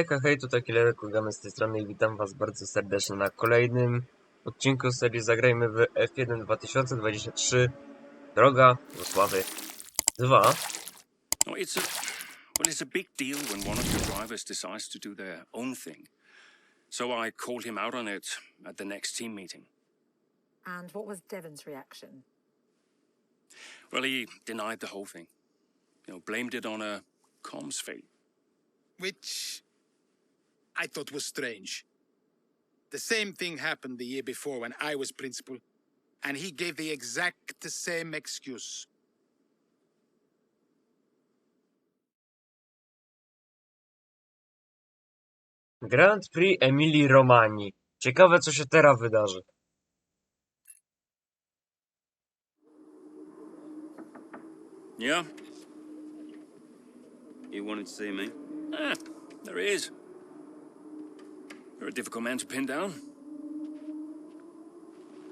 Hejka, hej, tutaj 𝙂𝙏𝘼 z tej strony i witam was bardzo serdecznie na kolejnym odcinku serii Zagrajmy w F1 2023 Droga do Sławy 2. It's a big deal when one of your drivers decides to do their own thing. So I called him out on it at the next team meeting. And what was Devon's reaction? Well, he denied the whole thing. Blamed it on a comms fail. Which I thought was strange. The same thing happened the year before when I was principal, and he gave the exact same excuse. Grand Prix Emilii Romanii. Ciekawe, co się teraz wydarzy. Yeah? You wanted to see me? There he is. You're a difficult man to pin down.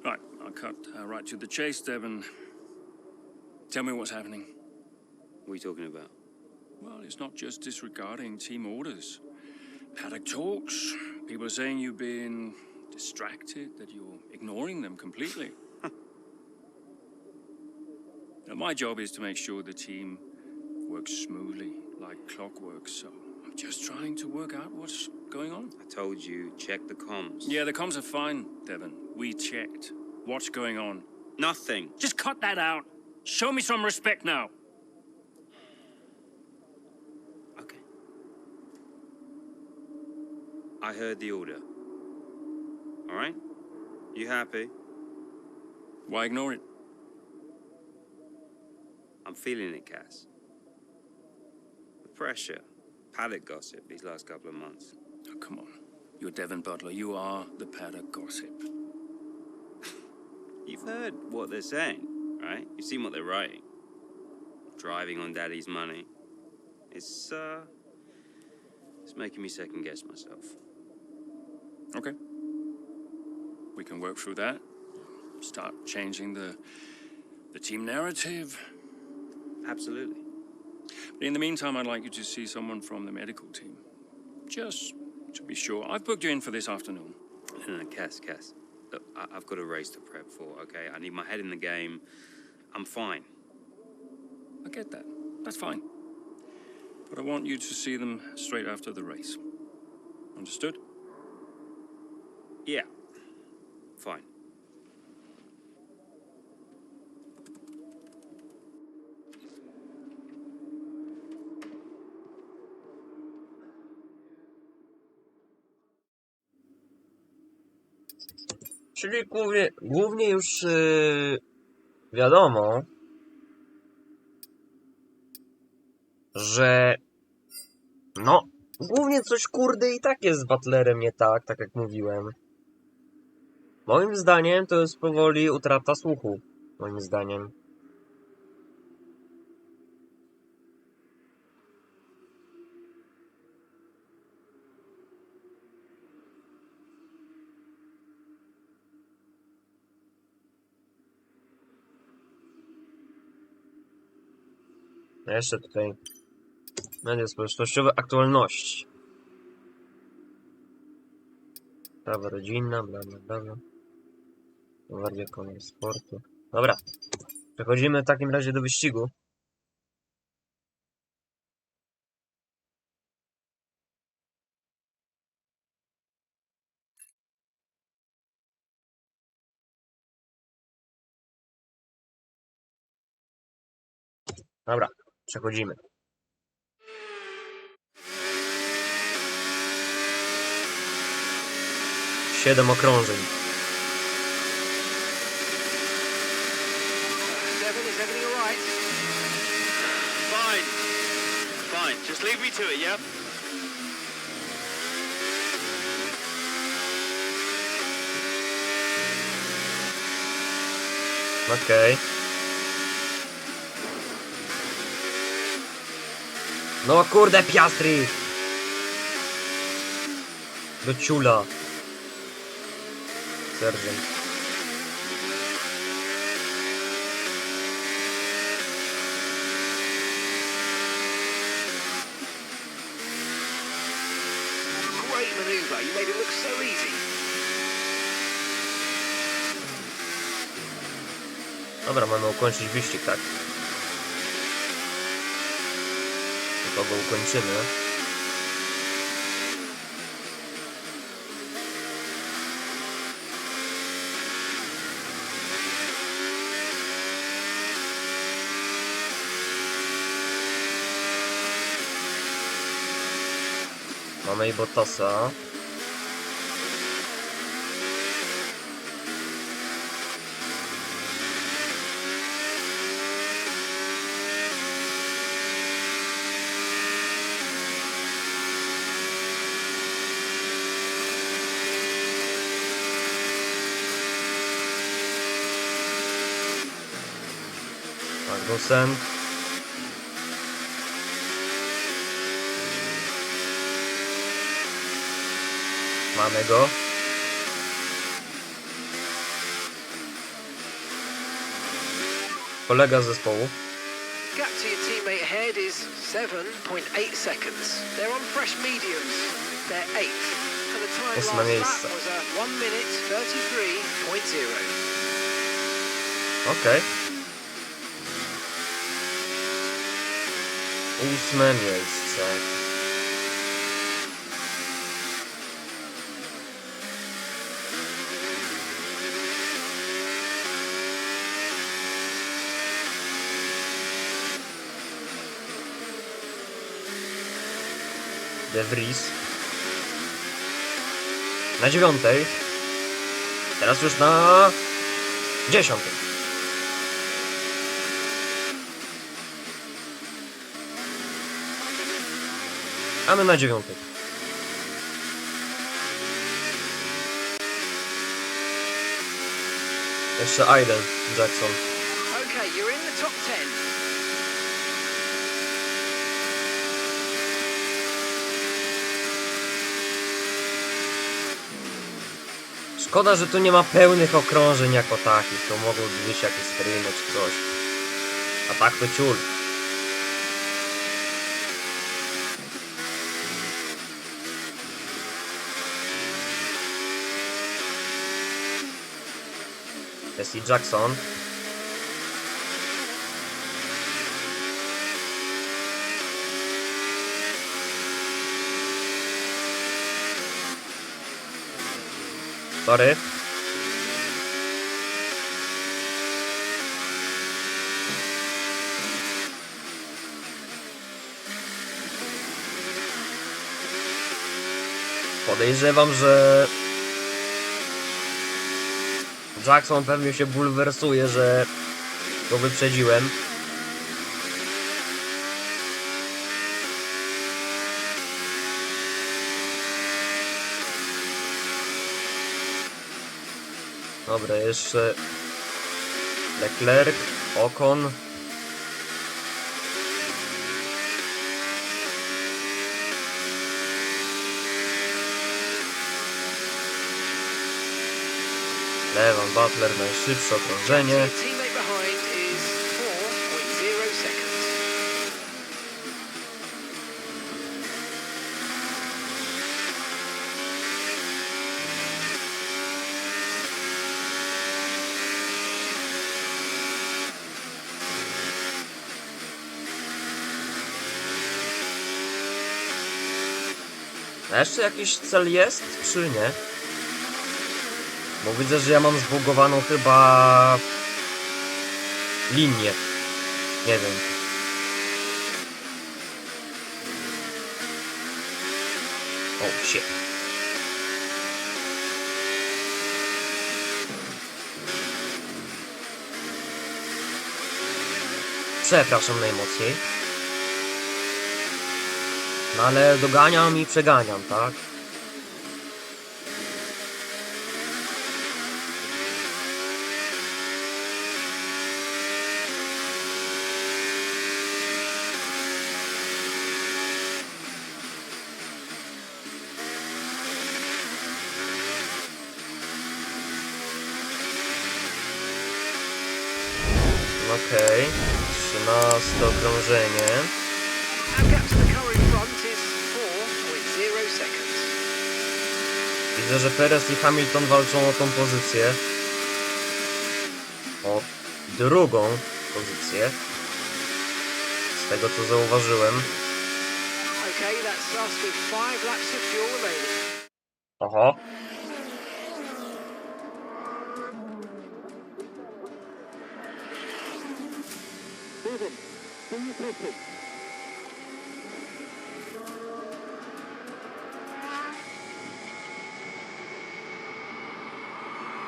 Right, I'll cut right to the chase, Devon. Tell me what's happening. What are you talking about? Well, it's not just disregarding team orders. Paddock talks. People are saying you've been distracted, that you're ignoring them completely. Now, my job is to make sure the team works smoothly, like clockwork, so I'm just trying to work out what's going on. I told you, check the comms. Yeah, the comms are fine, Devon. We checked. What's going on? Nothing. Just cut that out. Show me some respect now. Okay. I heard the order. All right? You happy? Why ignore it? I'm feeling it, Cass. The pressure. Paddock gossip these last couple of months. Oh, come on. You're Devon Butler. You are the paddock gossip. You've heard what they're saying, right? You've seen what they're writing. Driving on Daddy's money. It's making me second guess myself. Okay. We can work through that. Start changing the team narrative. Absolutely. But in the meantime, I'd like you to see someone from the medical team. Just to be sure. I've booked you in for this afternoon. No, Cass. Look, I've got a race to prep for, okay? I need my head in the game. I'm fine. I get that. That's fine. But I want you to see them straight after the race. Understood? Yeah. Fine. Czyli głównie już wiadomo, że no, głównie coś kurde i tak jest z Butlerem nie tak, tak jak mówiłem. Moim zdaniem to jest powoli utrata słuchu, moim zdaniem. Jeszcze tutaj media społecznościowe, aktualności. Sprawa rodzinna, bla bla bla. Bardziej koniec sportu. Dobra, przechodzimy w takim razie do wyścigu. Dobra, przechodzimy. Siedem okrążeń. Devon, is everything all right? Fine. Just leave me to it, yeah? Okej. No kurde, Piastri! Do ciula. Sergeant. simpler. You made it look so easy. Dobra, mamy ukończyć wyścig, tak? To go ukończymy. Mamy i Bottasa. Magnussen. Mamy go. Kolega z zespołu. Gap to your teammate ahead is 7.8 seconds. They're on fresh mediums. They're 8th. And the time last Ósme lap miejsce. was a 1 minute 33.0. Okej. Ósme miejsce. De Vries. Na 9. Teraz już na 10. A my na 9. Jeszcze Aiden Jackson. Okay, you're in the top 10. Szkoda, że tu nie ma pełnych okrążeń jako takich. To mogą być jakieś screeny czy coś. A tak to ciul. Jest i Jackson. Sorry. Podejrzewam, że Jackson pewnie się bulwersuje, że go wyprzedziłem. Dobra, jeszcze Leclerc, Ocon. Levan Butler, najszybsze okrążenie. Your teammate behind is 4.0 seconds. A jeszcze jakiś cel jest, czy nie? Bo widzę, że ja mam zbugowaną chyba linię. Nie wiem. O, shit. Przepraszam najmocniej. No ale doganiam i przeganiam, tak? Okej, 13 okrążenie. Our gap to the car in front is 4.0 seconds. Widzę, że Perez i Hamilton walczą o tą pozycję. O drugą pozycję. Z tego co zauważyłem. Okay, that's us with 5 laps of fuel remaining. Oho.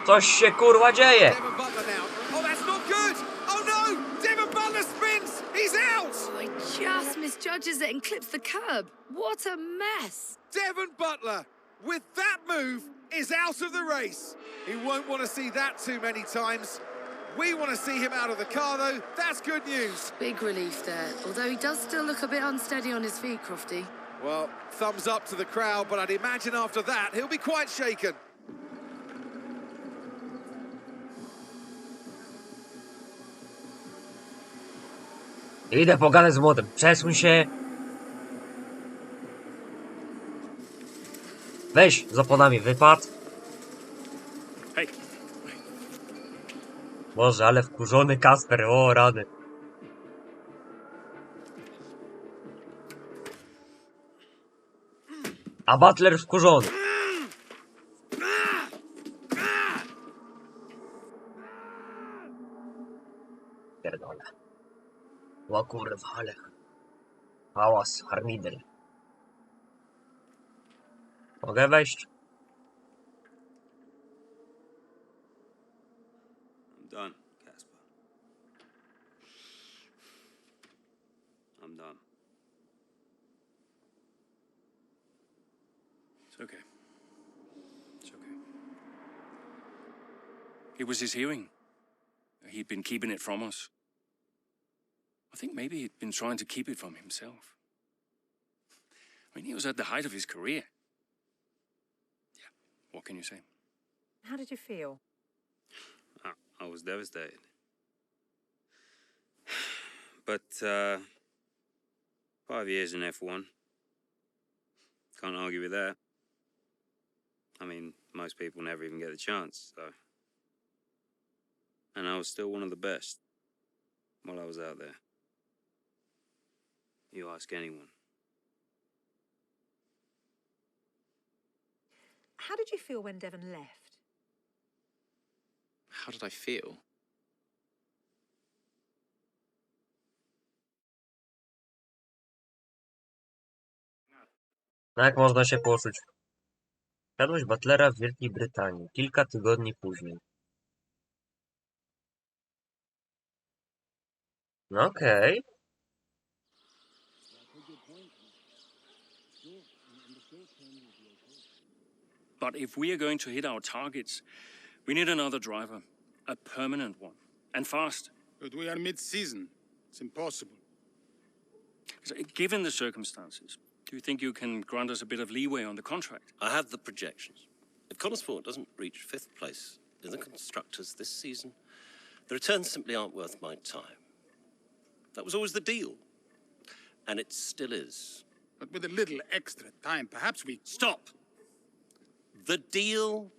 Coś się kurwa dzieje! Devon Butler now. Oh, that's not good. Oh no! Devon Butler spins. He's out. Oh, he just misjudges it and clips the curb. What a mess. Devon Butler, with that move, is out of the race. He won't want to see that too many times. We want to see him out of the car, though. That's good news. Big relief there, although he does still look a bit unsteady on his feet, Crofty. Well, thumbs up to the crowd, but I'd imagine after that, he'll be quite shaken. Idę pogadać z młodym. Przesuń się. Weź z oponami wypad. Hey, Boże, ale wkurzony Kasper. O, rany. A Butler wkurzony. Pierdolę. O kurwa, ale hałas, harmider. Mogę wejść? I'm done, Casper. I'm done. it's okay. It's okay. It was his hearing. He'd been keeping it from us. I think maybe he'd been trying to keep it from himself. I mean, he was at the height of his career. Yeah, what can you say? How did you feel? I was devastated. But, 5 years in F1. Can't argue with that. I mean, most people never even get the chance, so. And I was still one of the best while I was out there. You ask anyone. How did you feel when Devon left? How did I feel? No jak można się poczuć? Świadomość Butlera w Wielkiej Brytanii. Kilka tygodni później. No okej. But if we are going to hit our targets, we need another driver. A permanent one. And fast. But we are mid-season. It's impossible. So, given the circumstances, do you think you can grant us a bit of leeway on the contract? I have the projections. If Connorsport doesn't reach 5th place in the constructors this season, the returns simply aren't worth my time. That was always the deal. And it still is. But with a little extra time, perhaps we... Stop! The deal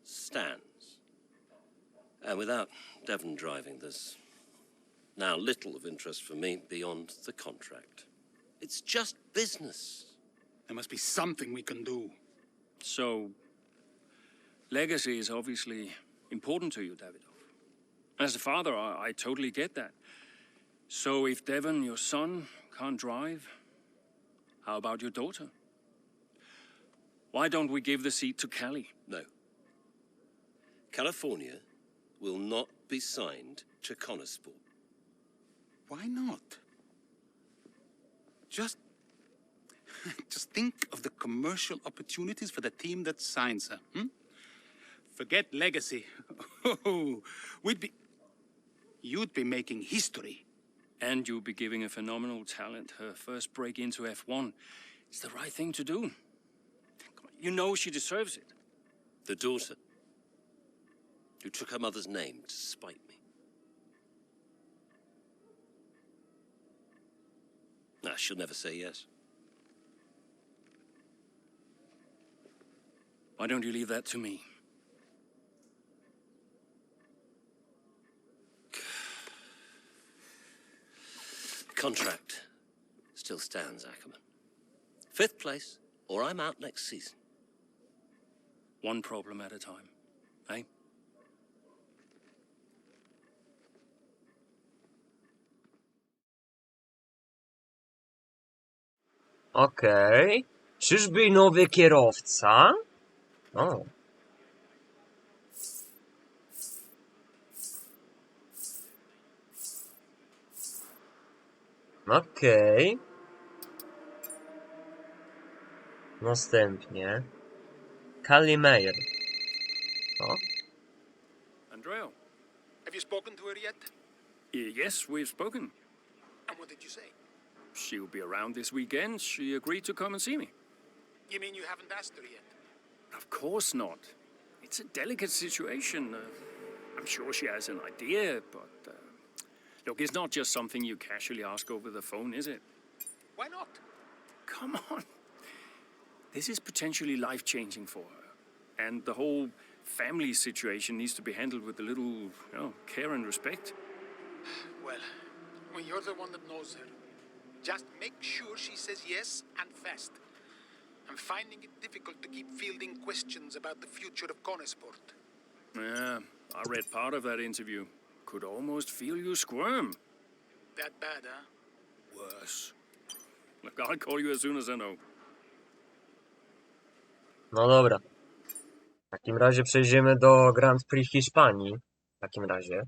stands. And without Devon driving, there's now little of interest for me beyond the contract. It's just business. There must be something we can do. So, legacy is obviously important to you, Davidov. As a father, I totally get that. So if Devon, your son, can't drive, how about your daughter? Why don't we give the seat to Callie? No. California will not be signed to Connorsport. Why not? Just think of the commercial opportunities for the team that signs her. Forget legacy. Oh, you'd be making history. And you'll be giving a phenomenal talent her first break into F1. It's the right thing to do. Come on, you know she deserves it. The daughter who took her mother's name to spite me. Nah, she'll never say yes. Why Why don't you leave that to me? Contract still stands, Ackerman. 5th place, or I'm out next season. One problem at a time, eh? Okej. Czyżby nowy kierowca? O. Okej. Następnie 𝙂𝙏𝘼. O. Andrea? Have you spoken to her yet? Yes, we've spoken. And what did you say? She'll be around this weekend. She agreed to come and see me. You mean you haven't asked her yet? Of course not. It's a delicate situation. I'm sure she has an idea, but... look, it's not just something you casually ask over the phone, is it? Why not? Come on. This is potentially life-changing for her. And the whole family situation needs to be handled with a little, care and respect. Well, when you're the one that knows her, just make sure she says yes and fast. I'm finding it difficult to keep fielding questions about the future of Konesport. Yeah, I read part of that interview. Could almost feel you squirm. That bad, huh? Worse. Look, I'll call you as soon as I know. No dobra. W takim razie przejdziemy do Grand Prix Hiszpanii. W takim razie.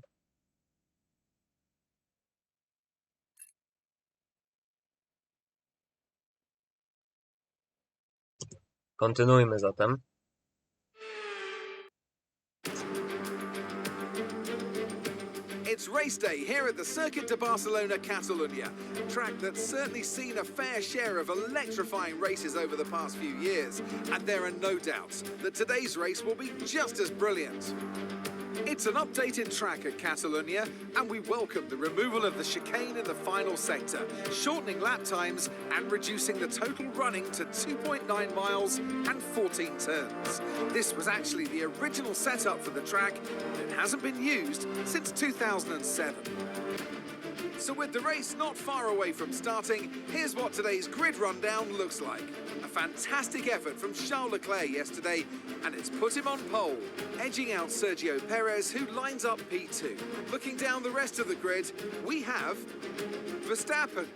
Kontynuujmy zatem. It's race day here at the Circuit de Barcelona, Catalunya. A track that's certainly seen a fair share of electrifying races over the past few years. And there are no doubts that today's race will be just as brilliant. It's an updated track at Catalunya, and we welcome the removal of the chicane in the final sector, shortening lap times and reducing the total running to 2.9 miles and 14 turns. This was actually the original setup for the track, and it hasn't been used since 2007. So with the race not far away from starting, here's what today's grid rundown looks like. A fantastic effort from Charles Leclerc yesterday, and it's put him on pole, edging out Sergio Perez, who lines up P2. Looking down the rest of the grid, we have Verstappen,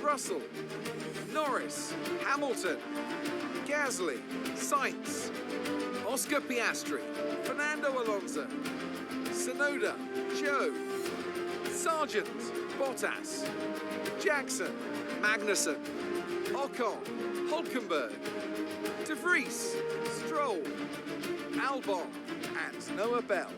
Russell, Norris, Hamilton, Gasly, Sainz, Oscar Piastri, Fernando Alonso, Tsunoda, Zhou, Sargent, Bottas, Jackson, Magnussen, Ocon, Hülkenberg, De Vries, Stroll, Albon, and Noah Bell.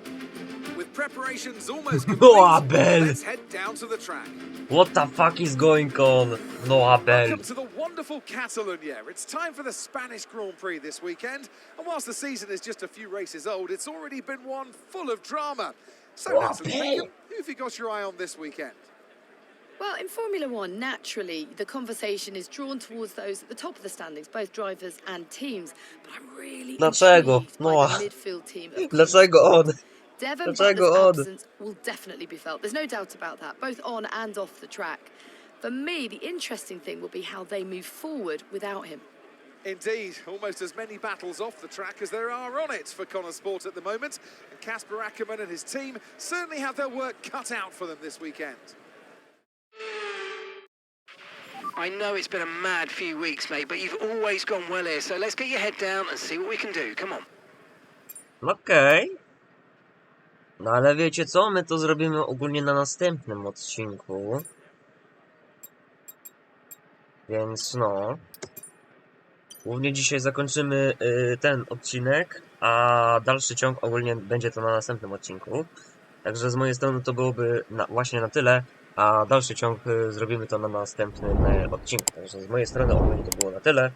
With preparations almost complete, Noah Bell! let's head down to the track. What the fuck is going on? Noah Bell. Welcome to the wonderful Catalunya. It's time for the Spanish Grand Prix this weekend. And whilst the season is just a few races old, it's already been one full of drama. So, Noah Natalie, Bell. who have you got your eye on this weekend? Well, in Formula One, naturally, the conversation is drawn towards those at the top of the standings, both drivers and teams. But I'm really Dlaczego? intrigued by Noah. the midfield team of Dlaczego on? Devon Dlaczego Butler's on? absence will definitely be felt. There's no doubt about that, both on and off the track. For me, the interesting thing will be how they move forward without him. Indeed, almost as many battles off the track as there are on it for Konesport at the moment. And Kasper Ackerman and his team certainly have their work cut out for them this weekend. I know it's been a mad few weeks, mate, but you've always gone well here, so let's get your head down and see what we can do. Come on. Okej. No ale wiecie co? My to zrobimy ogólnie na następnym odcinku. Więc no. Głównie dzisiaj zakończymy ten odcinek, a dalszy ciąg ogólnie będzie to na następnym odcinku. Także z mojej strony to byłoby właśnie na tyle, a dalszy ciąg zrobimy to na następnym odcinku. Także z mojej strony ogólnie to było na tyle.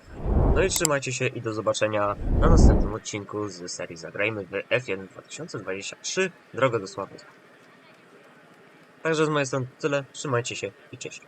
No i trzymajcie się i do zobaczenia na następnym odcinku z serii Zagrajmy w F1 2023 Droga do Sławy. Także z mojej strony to tyle. Trzymajcie się i cześć.